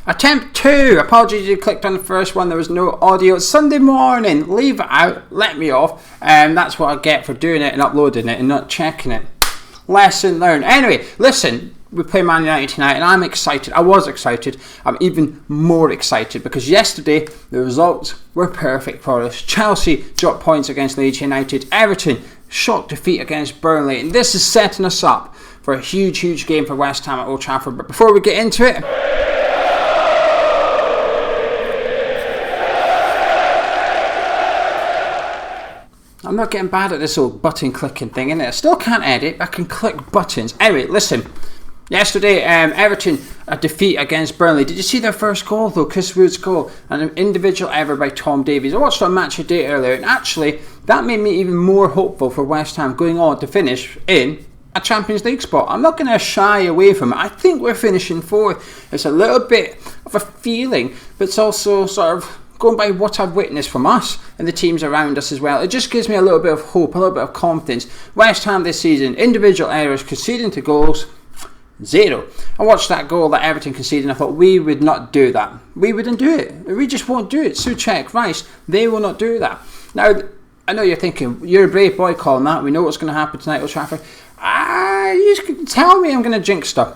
Attempt 2. Apologies, you clicked on the first one. There was no audio. It's Sunday morning. Leave it out. Let me off. That's what I get for doing it and uploading it and not checking it. Lesson learned. Anyway, listen. We play Man Utd tonight and I'm excited. I was excited. I'm even more excited because yesterday the results were perfect for us. Chelsea dropped points against Leeds United. Everton shock defeat against Burnley. And this is setting us up for a huge game for West Ham at Old Trafford. But before we get into it, I'm not getting bad at this old button clicking thing, innit? I still can't edit, but I can click buttons. Anyway, listen. Yesterday, Everton, a defeat against Burnley. Did you see their first goal, though? Chris Wood's goal. And an individual error by Tom Davies. I watched on Man Utd earlier, and actually, that made me even more hopeful for West Ham going on to finish in a Champions League spot. I'm not going to shy away from it. I think we're finishing fourth. It's a little bit of a feeling, but it's also sort of going by what I've witnessed from us and the teams around us as well. It just gives me a little bit of hope, a little bit of confidence. West Ham this season, individual errors, conceding to goals, 0. I watched that goal that Everton conceded and I thought we would not do that. We wouldn't do it. We just won't do it. Souček, Rice, they will not do that. Now, I know you're thinking, you're a brave boy calling that. We know what's going to happen tonight at Old Trafford. You can tell me I'm going to jinx stuff.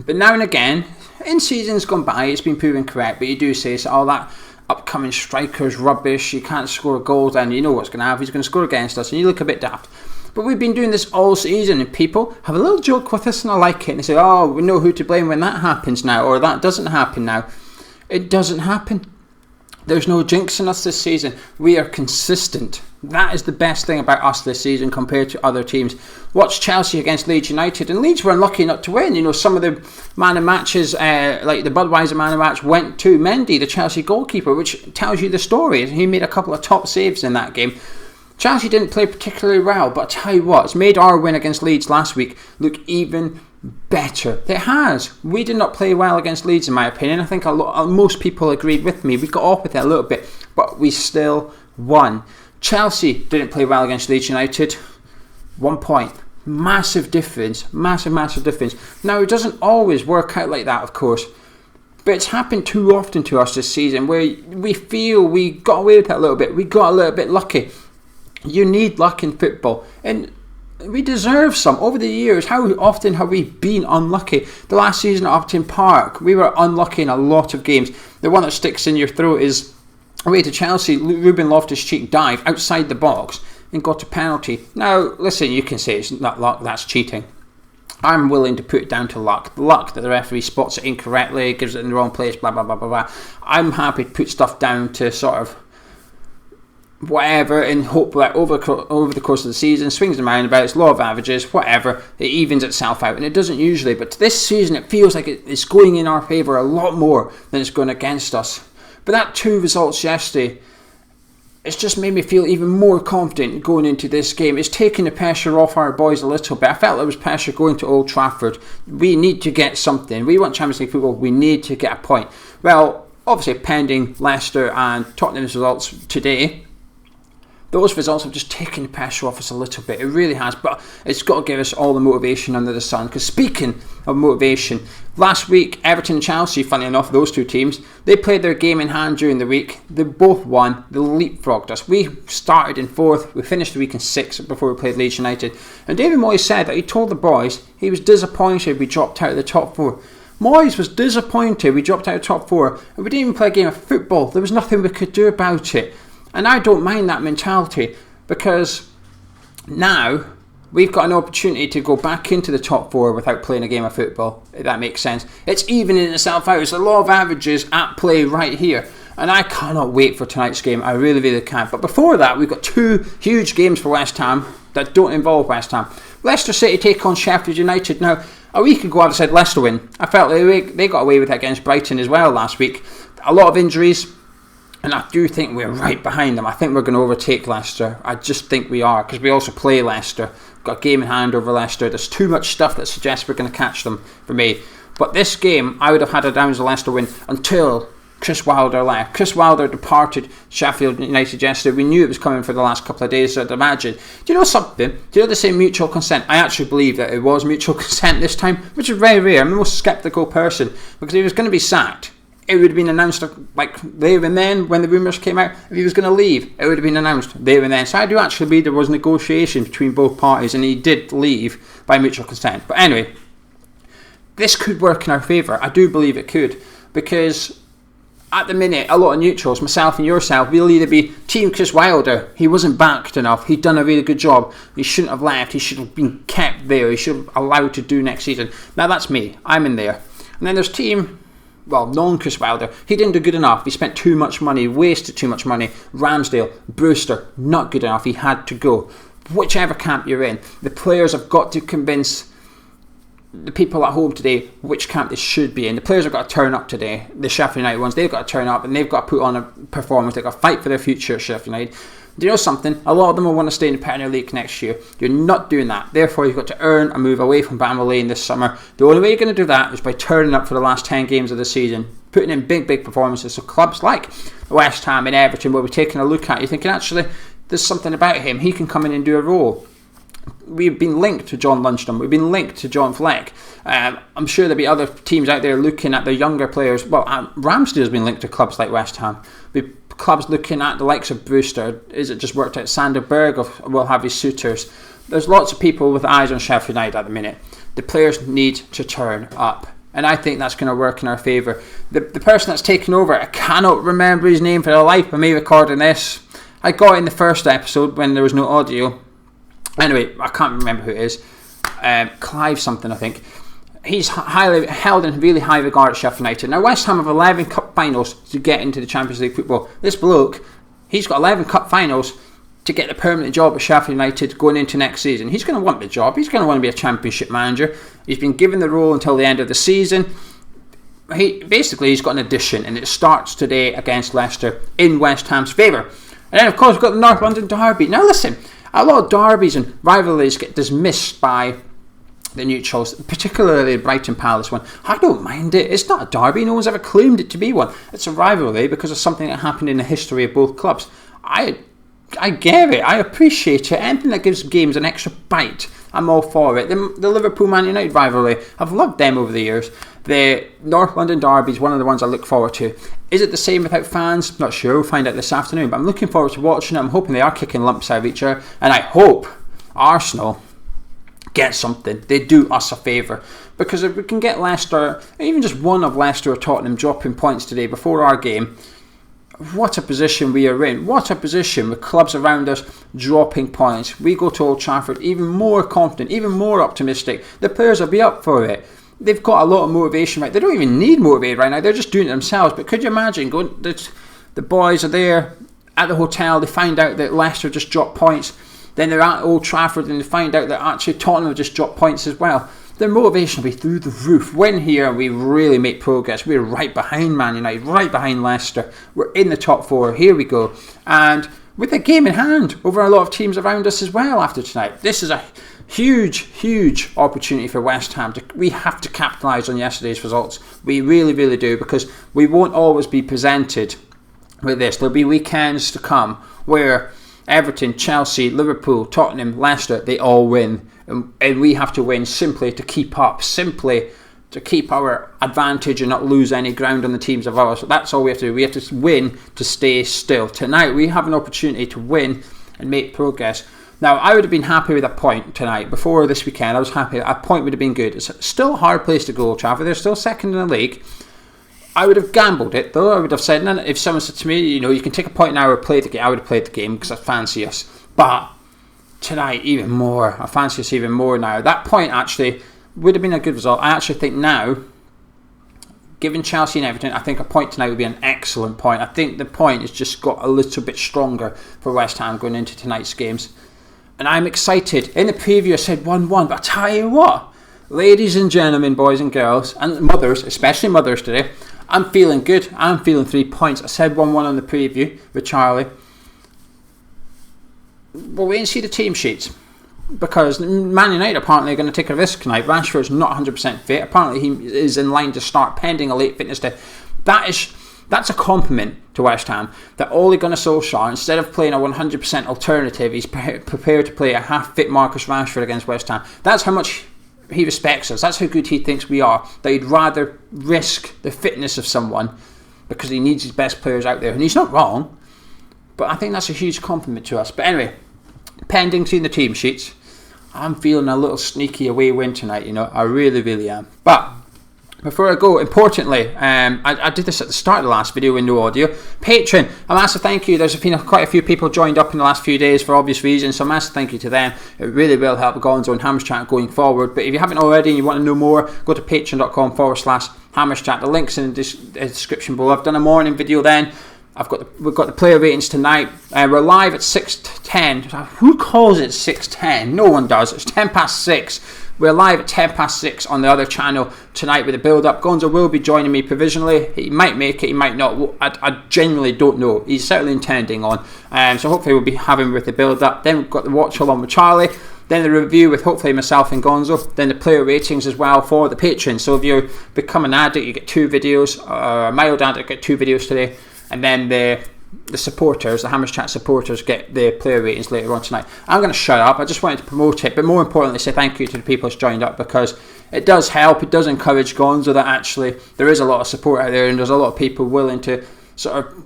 But now and again, in seasons gone by, it's been proven correct. But you do say, so all that upcoming striker's rubbish, you can't score goals, and you know what's going to happen. He's going to score against us, and you look a bit daft. But we've been doing this all season, and people have a little joke with us, and I like it. And they say, oh, we know who to blame when that happens now, or that doesn't happen now. It doesn't happen. There's no jinxing us this season. We are consistent. That is the best thing about us this season compared to other teams. Watch Chelsea against Leeds United, and Leeds were unlucky not to win. You know, some of the man of matches, like the Budweiser man of match, went to Mendy, the Chelsea goalkeeper, which tells you the story. He made a couple of top saves in that game. Chelsea didn't play particularly well, but I tell you what, it's made our win against Leeds last week look even better. It has. We did not play well against Leeds, in my opinion. I think most people agreed with me. We got off with it a little bit, but we still won. Chelsea didn't play well against Leeds United. 1 point. Massive difference. Massive difference. Now, it doesn't always work out like that, of course. But it's happened too often to us this season where we feel we got away with it a little bit. We got a little bit lucky. You need luck in football. And we deserve some. Over the years, how often have we been unlucky? The last season at Upton Park, we were unlucky in a lot of games. The one that sticks in your throat is away to Chelsea. Ruben Loftus-Cheek dived outside the box and got a penalty. Now, listen, you can say it's not luck, that's cheating. I'm willing to put it down to luck. The luck that the referee spots it incorrectly, gives it in the wrong place, blah, blah, blah, blah, blah. I'm happy to put stuff down to sort of whatever and hope that over the course of the season, swings and roundabouts, law of averages, whatever, it evens itself out, and it doesn't usually, but this season it feels like it's going in our favour a lot more than it's going against us. But that 2 results yesterday, it's just made me feel even more confident going into this game. It's taking the pressure off our boys a little bit. I felt there was pressure going to Old Trafford. We need to get something. We want Champions League football. We need to get a point. Well, obviously pending Leicester and Tottenham's results today, those results have just taken the pressure off us a little bit. It really has, but it's got to give us all the motivation under the sun. Because speaking of motivation, last week, Everton and Chelsea, funny enough, those two teams, they played their game in hand during the week. They both won. They leapfrogged us. We started in 4th. We finished the week in 6th before we played Leeds United. And David Moyes said that he told the boys he was disappointed we dropped out of the top 4. Moyes was disappointed we dropped out of the top 4. And we didn't even play a game of football. There was nothing we could do about it. And I don't mind that mentality because now we've got an opportunity to go back into the top 4 without playing a game of football, if that makes sense. It's evening itself out. It's the law of averages at play right here. And I cannot wait for tonight's game. I really can't. But before that, we've got 2 huge games for West Ham that don't involve West Ham. Leicester City take on Sheffield United. Now, a week ago I said Leicester win. I felt they got away with it against Brighton as well last week. A lot of injuries. And I do think we're right behind them. I think we're going to overtake Leicester. I just think we are, because we also play Leicester. We've got a game in hand over Leicester. There's too much stuff that suggests we're going to catch them for me. But this game, I would have had it down as a Leicester win until Chris Wilder left. Chris Wilder departed Sheffield United yesterday. We knew it was coming for the last couple of days, so I'd imagine. Do you know something? Do you know they say mutual consent? I actually believe that it was mutual consent this time, which is very rare. I'm the most sceptical person, because he was going to be sacked. it would have been announced like there and then when the rumours came out. If he was going to leave, it would have been announced there and then. So I do actually believe there was negotiation between both parties, and he did leave by mutual consent. But anyway, this could work in our favour. I do believe it could, because at the minute, a lot of neutrals, myself and yourself, will either be Team Chris Wilder. He wasn't backed enough. He'd done a really good job. He shouldn't have left. He should have been kept there. He should have allowed to do next season. Now that's me. I'm in there. And then there's Team, non-Chris Wilder. He didn't do good enough. He spent too much money, wasted too much money. Ramsdale, Brewster, not good enough. He had to go. Whichever camp you're in, the players have got to convince the people at home today which camp they should be in. The players have got to turn up today. The Sheffield United ones, they've got to turn up and they've got to put on a performance. They've got to fight for their future at Sheffield United. Do you know something? A lot of them will want to stay in the Premier League next year. You're not doing that. Therefore, you've got to earn a move away from Bramall Lane this summer. The only way you're going to do that is by turning up for the last 10 games of the season, putting in big performances. So clubs like West Ham and Everton will be taking a look at you thinking, actually, there's something about him. He can come in and do a role. We've been linked to John Lundstrom. We've been linked to John Fleck. I'm sure there'll be other teams out there looking at their younger players. Ramsdale's been linked to clubs like West Ham. Clubs looking at the likes of Brewster. Is it just worked out? Sander Berg will have his suitors. There's lots of people with eyes on Sheffield United at the minute. The players need to turn up. And I think that's going to work in our favour. The person that's taken over, I cannot remember his name for the life of me recording this. I got it in the first episode when there was no audio. Anyway, I can't remember who it is. Clive something, I think. He's highly held in really high regard at Sheffield United. Now, West Ham have 11 cup finals to get into the Champions League football. This bloke, he's got 11 cup finals to get the permanent job at Sheffield United going into next season. He's going to want the job. He's going to want to be a Championship manager. He's been given the role until the end of the season. He's got an addition, and it starts today against Leicester in West Ham's favour. And then, of course, we've got the North London derby. Now, listen. A lot of derbies and rivalries get dismissed by the neutrals, particularly the Brighton Palace one. I don't mind it. It's not a derby. No one's ever claimed it to be one. It's a rivalry because of something that happened in the history of both clubs. I get it. I appreciate it. Anything that gives games an extra bite, I'm all for it. The Liverpool-Man United rivalry, I've loved them over the years. The North London derby is one of the ones I look forward to. Is it the same without fans? Not sure. We'll find out this afternoon. But I'm looking forward to watching it. I'm hoping they are kicking lumps out of each other. And I hope Arsenal get something. They do us a favour. Because if we can get Leicester, even just one of Leicester or Tottenham dropping points today before our game, what a position we are in. What a position with clubs around us dropping points. We go to Old Trafford even more confident, even more optimistic. The players will be up for it. They've got a lot of motivation, right? They don't even need motivated right now. They're just doing it themselves. But could you imagine going? The boys are there at the hotel. They find out that Leicester just dropped points. Then they're at Old Trafford and they find out that actually Tottenham have just dropped points as well. Their motivation will be through the roof. Win here and we really make progress. We're right behind Man United, right behind Leicester. We're in the top four. Here we go. And with a game in hand over a lot of teams around us as well after tonight. This is a huge opportunity for West Ham. We have to capitalise on yesterday's results. We really do, because we won't always be presented with this. There'll be weekends to come where Everton, Chelsea, Liverpool, Tottenham, Leicester, they all win. And we have to win simply to keep up, simply to keep our advantage and not lose any ground on the teams of ours. So that's all we have to do. We have to win to stay still. Tonight we have an opportunity to win and make progress. Now, I would have been happy with a point tonight. Before this weekend, I was happy. A point would have been good. It's still a hard place to go, Old Trafford. They're still second in the league. I would have gambled it, though. I would have said, if someone said to me, you can take a point now or play the game, I would have played the game because I fancy us. But tonight, even more. I fancy us even more now. That point, actually, would have been a good result. I actually think now, given Chelsea and Everton, I think a point tonight would be an excellent point. I think the point has just got a little bit stronger for West Ham going into tonight's games. And I'm excited. In the preview I said 1-1, but I tell you what, ladies and gentlemen, boys and girls, and mothers, especially mothers today, I'm feeling good. I'm feeling 3 points. I said 1-1 on the preview with Charlie. We'll wait and see the team sheets, because Man United apparently are going to take a risk tonight. Rashford's not 100% fit. Apparently he is in line to start pending a late fitness test. That's a compliment to West Ham, that Ole Gunnar Solskjaer, instead of playing a 100% alternative, he's prepared to play a half-fit Marcus Rashford against West Ham. That's how much he respects us. That's how good he thinks we are, that he'd rather risk the fitness of someone because he needs his best players out there. And he's not wrong, but I think that's a huge compliment to us. But anyway, pending seeing the team sheets, I'm feeling a little sneaky away win tonight, I really, really am. But before I go, importantly, I did this at the start of the last video with no audio. Patreon, a massive thank you. There's been quite a few people joined up in the last few days for obvious reasons, so a massive thank you to them. It really will help Gonzo and Hammers Chat going forward. But if you haven't already and you want to know more, go to patreon.com/Hammers Chat. The link's in the description below. I've done a morning video then. We've got the player ratings tonight. We're live at 6:10. Who calls it 6:10? No one does. It's 6:10. We're live at 6:10 on the other channel tonight with the build-up. Gonzo will be joining me provisionally. He might make it, he might not. I genuinely don't know. He's certainly intending on. So hopefully we'll be having with the build-up. Then we've got the watch along with Charlie. Then the review with hopefully myself and Gonzo. Then the player ratings as well for the patrons. So if you become an addict, you get 2 videos. Mild addict get 2 videos today. And then the supporters, the Hammers Chat supporters, get the player ratings later on tonight. I'm going to shut up. I just wanted to promote it, but more importantly say thank you to the people who's joined up, because it does help, it does encourage Gonzo that actually there is a lot of support out there, and there's a lot of people willing to sort of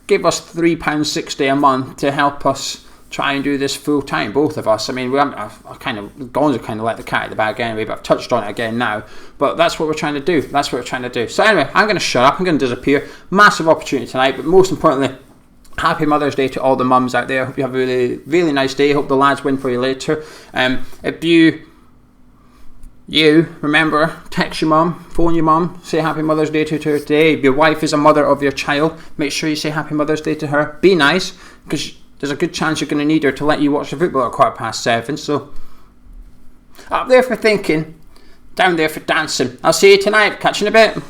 give us £3.60 a month to help us try and do this full time, both of us. I mean, Gonzo kind of let the cat out of the bag anyway, but I've touched on it again now. But that's what we're trying to do. So anyway, I'm going to shut up. I'm going to disappear. Massive opportunity tonight, but most importantly, happy Mother's Day to all the mums out there. I hope you have a really, really nice day. Hope the lads win for you later. If you remember, text your mum, phone your mum, say happy Mother's Day to her today. If your wife is a mother of your child, make sure you say happy Mother's Day to her. Be nice, because there's a good chance you're going to need her to let you watch the football at 7:15. So up there for thinking, down there for dancing. I'll see you tonight. Catch you in a bit.